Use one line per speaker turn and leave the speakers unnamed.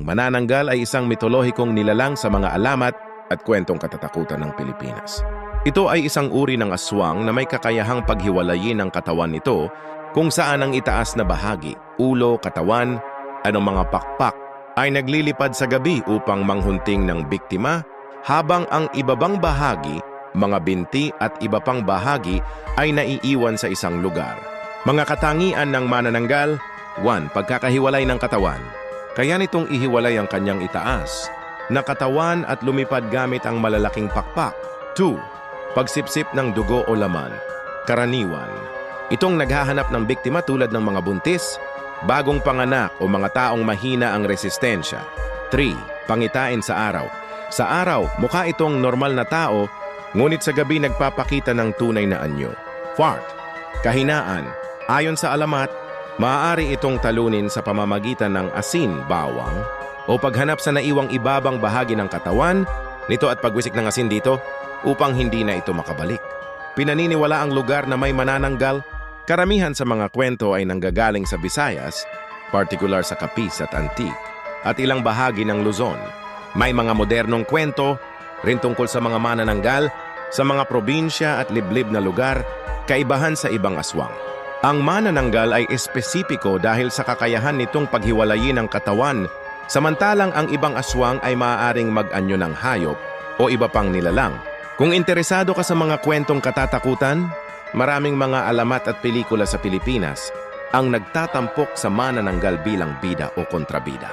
Ang manananggal ay isang mitolohikong nilalang sa mga alamat at kwentong katatakutan ng Pilipinas. Ito ay isang uri ng aswang na may kakayahang paghiwalayin ang katawan nito kung saan ang itaas na bahagi, ulo, katawan, anong mga pakpak ay naglilipad sa gabi upang manghunting ng biktima, habang ang ibabang bahagi, mga binti at iba pang bahagi ay naiiwan sa isang lugar. Mga katangian ng manananggal: 1. Pagkakahiwalay ng katawan. Kaya nitong ihiwalay ang kanyang itaas na katawan at lumipad gamit ang malalaking pakpak. 2. Pagsipsip ng dugo o laman. Karaniwan, itong naghahanap ng biktima tulad ng mga buntis, bagong panganak o mga taong mahina ang resistensya. 3. Pangitain sa araw. Sa araw, mukha itong normal na tao, ngunit sa gabi nagpapakita ng tunay na anyo. 4. Kahinaan. Ayon sa alamat, maaari itong talunin sa pamamagitan ng asin, bawang, o paghanap sa naiwang ibabang bahagi ng katawan nito at pagwisik ng asin dito upang hindi na ito makabalik. Pinaniniwala ang lugar na may manananggal. Karamihan sa mga kwento ay nanggagaling sa Visayas, partikular sa Capiz at Antique, at ilang bahagi ng Luzon. May mga modernong kwento rin tungkol sa mga manananggal sa mga probinsya at liblib na lugar, kaibahan sa ibang aswang. Ang manananggal ay espesipiko dahil sa kakayahan nitong paghiwalayin ang katawan, samantalang ang ibang aswang ay maaaring mag-anyo ng hayop o iba pang nilalang. Kung interesado ka sa mga kwentong katatakutan, maraming mga alamat at pelikula sa Pilipinas ang nagtatampok sa manananggal bilang bida o kontrabida.